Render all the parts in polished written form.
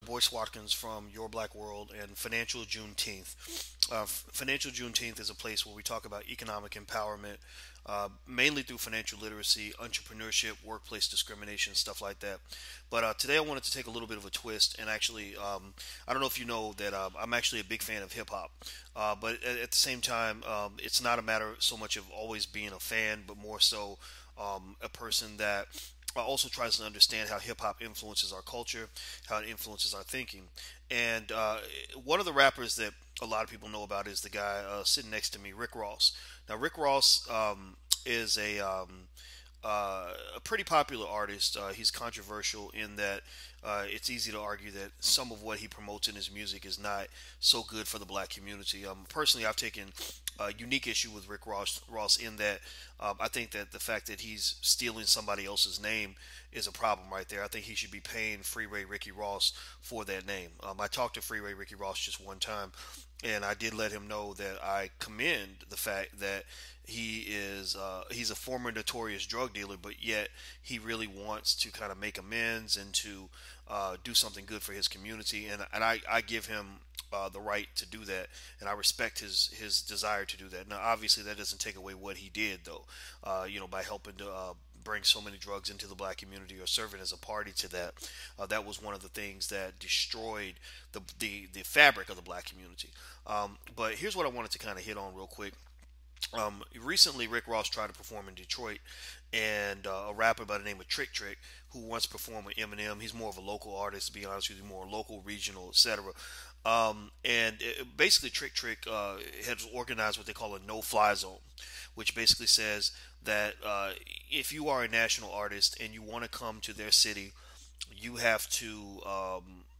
Boyce Watkins from Your Black World and Financial Juneteenth. Financial Juneteenth is a place where we talk about economic empowerment, mainly through financial literacy, entrepreneurship, workplace discrimination, stuff like that. But today I wanted to take a little bit of a twist and actually, I don't know if you know that I'm actually a big fan of hip hop. But at the same time, it's not a matter so much of always being a fan, but more so a person that also tries to understand how hip hop influences our culture, how it influences our thinking. And one of the rappers that a lot of people know about is the guy sitting next to me, Rick Ross. Now, Rick Ross is a pretty popular artist. He's controversial in that it's easy to argue that some of what he promotes in his music is not so good for the black community. Personally, I've taken a unique issue with Rick Ross in that I think that the fact that he's stealing somebody else's name is a problem right there. I think he should be paying Freeway Ricky Ross for that name. I talked to Freeway Ricky Ross just one time, and I did let him know that I commend the fact that he's a former notorious drug dealer, but yet he really wants to kind of make amends and to do something good for his community, and I give him the right to do that, and I respect his desire to do that. Now, obviously, that doesn't take away what he did, though. By helping to bring so many drugs into the black community or serving as a party to that, that was one of the things that destroyed the fabric of the black community. But here's what I wanted to kind of hit on real quick. Recently, Rick Ross tried to perform in Detroit, and a rapper by the name of Trick Trick, who once performed with Eminem. He's more of a local artist, to be honest with you, more local, regional, etc. Basically, Trick Trick has organized what they call a no-fly zone, which basically says that if you are a national artist and you want to come to their city, you have to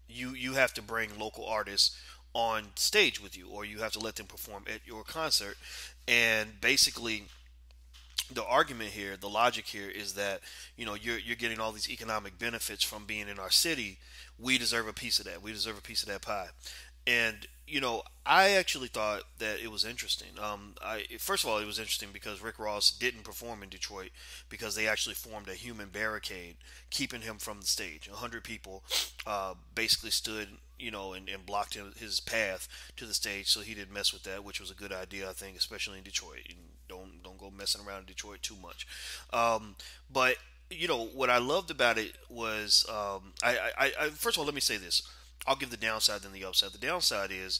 you have to bring local artists on stage with you, or you have to let them perform at your concert. And basically, the argument here, the logic here is that you're getting all these economic benefits from being in our city. We deserve a piece of that. We deserve a piece of that pie. And I actually thought that it was interesting. First of all, it was interesting because Rick Ross didn't perform in Detroit because they actually formed a human barricade keeping him from the stage. 100 people basically stood, and blocked his path to the stage, so he didn't mess with that, which was a good idea, I think, especially in Detroit. And don't go messing around in Detroit too much. But what I loved about it was, first of all, let me say this. I'll give the downside then the upside. The downside is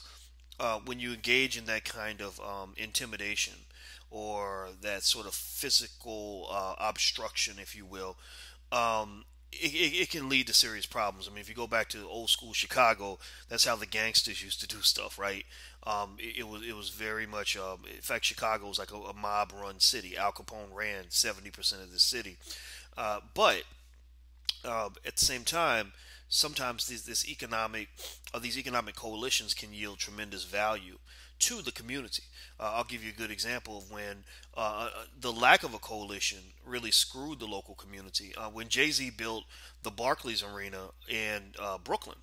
when you engage in that kind of intimidation or that sort of physical obstruction, if you will, it can lead to serious problems. I mean, if you go back to old school Chicago, that's how the gangsters used to do stuff, right? It was very much. In fact, Chicago was like a mob-run city. Al Capone ran 70% of the city, but at the same time, sometimes these economic coalitions can yield tremendous value to the community. I'll give you a good example of when the lack of a coalition really screwed the local community. When Jay-Z built the Barclays Arena in Brooklyn,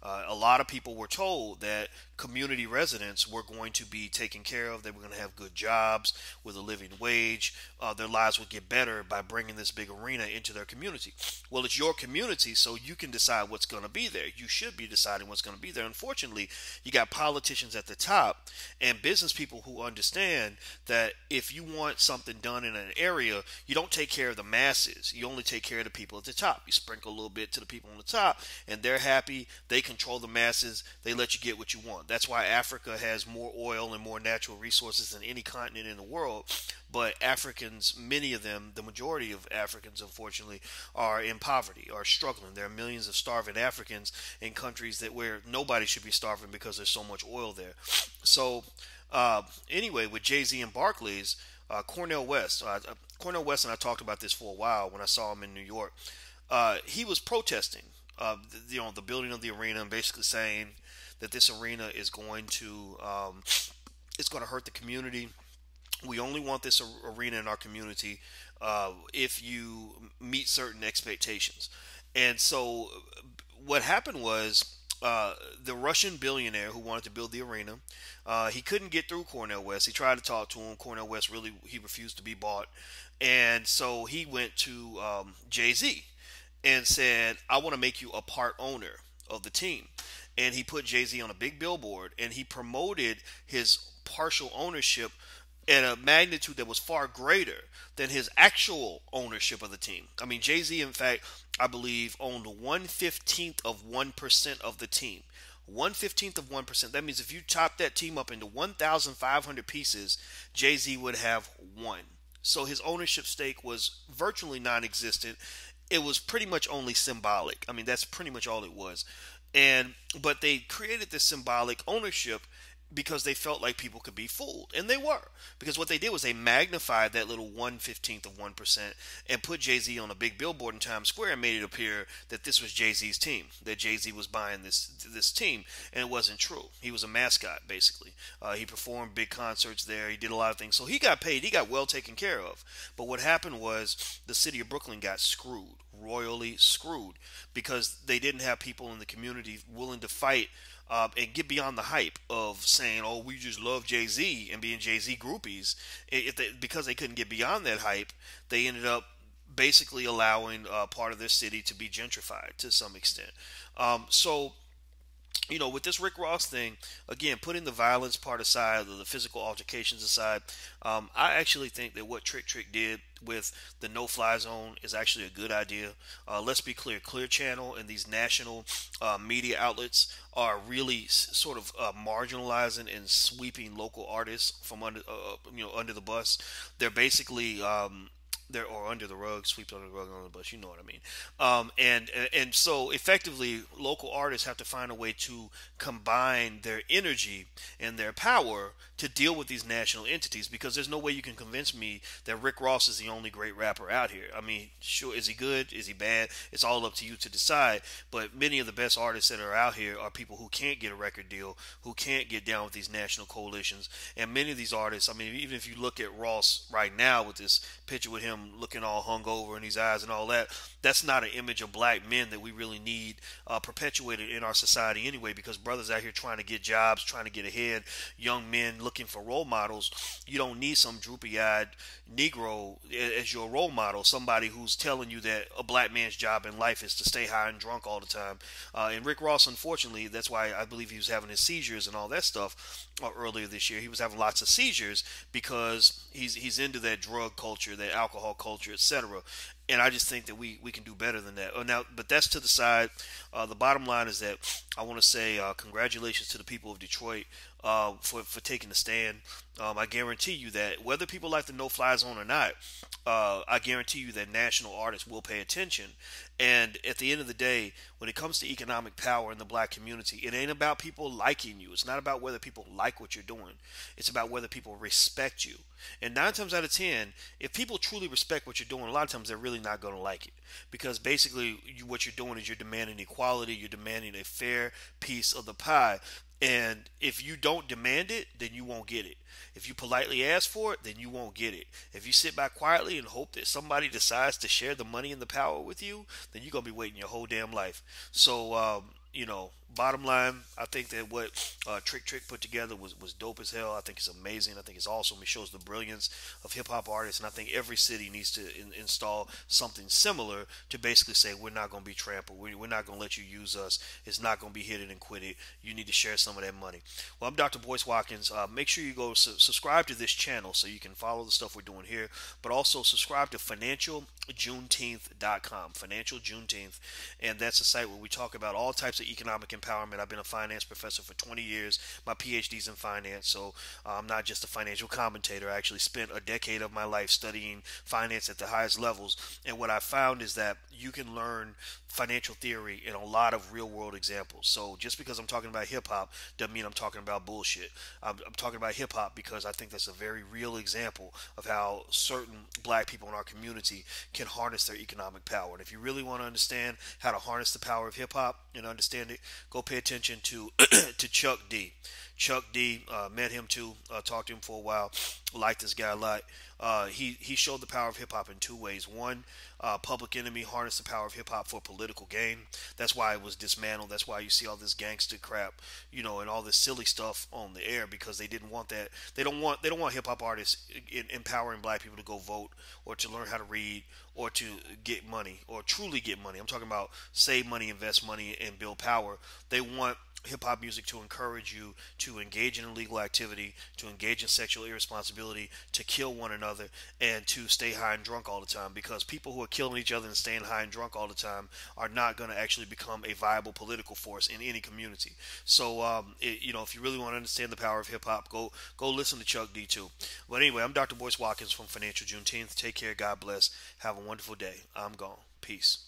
a lot of people were told that community residents were going to be taken care of. They were going to have good jobs with a living wage. Their lives would get better by bringing this big arena into their community. Well, it's your community, so you can decide what's going to be there. You should be deciding what's going to be there. Unfortunately, you got politicians at the top and business people who understand that if you want something done in an area, you don't take care of the masses. You only take care of the people at the top. You sprinkle a little bit to the people on the top, and they're happy. They control the masses. They let you get what you want. That's why Africa has more oil and more natural resources than any continent in the world. But Africans, many of them, the majority of Africans, unfortunately, are in poverty, are struggling. There are millions of starving Africans in countries where nobody should be starving because there's so much oil there. So, anyway, with Jay-Z and Barclays, Cornel West and I talked about this for a while when I saw him in New York. He was protesting, the building of the arena, and basically saying that this arena is going to hurt the community. We only want this arena in our community if you meet certain expectations. And so what happened was the Russian billionaire who wanted to build the arena, he couldn't get through Cornel West. He tried to talk to him. Cornel West he refused to be bought. And so he went to Jay-Z and said, I want to make you a part owner of the team, and he put Jay-Z on a big billboard, and he promoted his partial ownership at a magnitude that was far greater than his actual ownership of the team. I mean, Jay-Z, in fact, I believe, owned 1/15 of 1% of the team. 1/15 of 1%. That means if you chop that team up into 1,500 pieces, Jay-Z would have one. So his ownership stake was virtually non existent. It was pretty much only symbolic. I mean, that's pretty much all it was. But they created this symbolic ownership because they felt like people could be fooled, and they were, because what they did was they magnified that little 1/15 of 1% and put Jay-Z on a big billboard in Times Square and made it appear that this was Jay-Z's team, that Jay-Z was buying this team, and it wasn't true. He was a mascot, basically. He performed big concerts there. He did a lot of things, so he got paid. He got well taken care of. But what happened was the city of Brooklyn got screwed, royally screwed, because they didn't have people in the community willing to fight and get beyond the hype of saying, "Oh, we just love Jay Z" and being Jay Z groupies. Because they couldn't get beyond that hype, they ended up basically allowing part of their city to be gentrified to some extent. So with this Rick Ross thing, again, putting the violence part aside, or the physical altercations aside, I actually think that what Trick did with the no-fly zone is actually a good idea. Let's be clear: Clear Channel and these national media outlets are really sort of marginalizing and sweeping local artists from under the bus. They're basically there, or under the rug, sweep under the rug, under the bus. You know what I mean? And so effectively, local artists have to find a way to combine their energy and their power to deal with these national entities. Because there's no way you can convince me that Rick Ross is the only great rapper out here. I mean, sure, is he good? Is he bad? It's all up to you to decide. But many of the best artists that are out here are people who can't get a record deal, who can't get down with these national coalitions. And many of these artists, I mean, even if you look at Ross right now with this picture with him looking all hungover in his eyes and all that, that's not an image of black men that we really need perpetuated in our society anyway, because brothers out here trying to get jobs, trying to get ahead, young men looking for role models. You don't need some droopy-eyed Negro as your role model, somebody who's telling you that a black man's job in life is to stay high and drunk all the time. And Rick Ross, unfortunately, that's why I believe he was having his seizures and all that stuff earlier this year. He was having lots of seizures because he's into that drug culture, that alcohol culture, etc. And I just think that we can do better than that. Now, but that's to the side. The bottom line is that I want to say congratulations to the people of Detroit for taking the stand. I guarantee you that whether people like the no-fly zone or not, I guarantee you that national artists will pay attention. And at the end of the day, when it comes to economic power in the black community, it ain't about people liking you. It's not about whether people like what you're doing. It's about whether people respect you. And 9 times out of 10, if people truly respect what you're doing, a lot of times they're really not going to like it. Because basically what you're doing is you're demanding equality, you're demanding a fair piece of the pie. And if you don't demand it, then you won't get it. If you politely ask for it, then you won't get it. If you sit back quietly and hope that somebody decides to share the money and the power with you, then you're going to be waiting your whole damn life. So, bottom line, I think that what Trick put together was dope as hell. I think it's amazing. I think it's awesome. It shows the brilliance of hip-hop artists, and I think every city needs to install something similar to basically say, we're not going to be trampled. We're not going to let you use us. It's not going to be hit it and quit it. You need to share some of that money. Well, I'm Dr. Boyce Watkins. Make sure you go subscribe to this channel so you can follow the stuff we're doing here, but also subscribe to financialjuneteenth.com, Financial Juneteenth, and that's a site where we talk about all types of economic empowerment. I've been a finance professor for 20 years. My PhD's in finance, so I'm not just a financial commentator. I actually spent a decade of my life studying finance at the highest levels, and what I found is that you can learn financial theory in a lot of real world examples. So just because I'm talking about hip hop doesn't mean I'm talking about bullshit. I'm talking about hip hop because I think that's a very real example of how certain black people in our community can harness their economic power. And if you really want to understand how to harness the power of hip hop and understand it, go pay attention to to Chuck D. Chuck D, met him too, talked to him for a while, liked this guy a lot. He showed the power of hip hop in two ways. One, Public Enemy harnessed the power of hip hop for political gain. That's why it was dismantled. That's why you see all this gangster crap, and all this silly stuff on the air, because they didn't want that. They don't want hip hop artists empowering black people to go vote or to learn how to read or to get money or truly get money. I'm talking about save money, invest money, and build power. They want hip hop music to encourage you to engage in illegal activity, to engage in sexual irresponsibility, to kill one another, and to stay high and drunk all the time. Because people who are killing each other and staying high and drunk all the time are not going to actually become a viable political force in any community. So, if you really want to understand the power of hip hop, go listen to Chuck D too. But anyway, I'm Dr. Boyce Watkins from Financial Juneteenth. Take care. God bless. Have a wonderful day. I'm gone. Peace.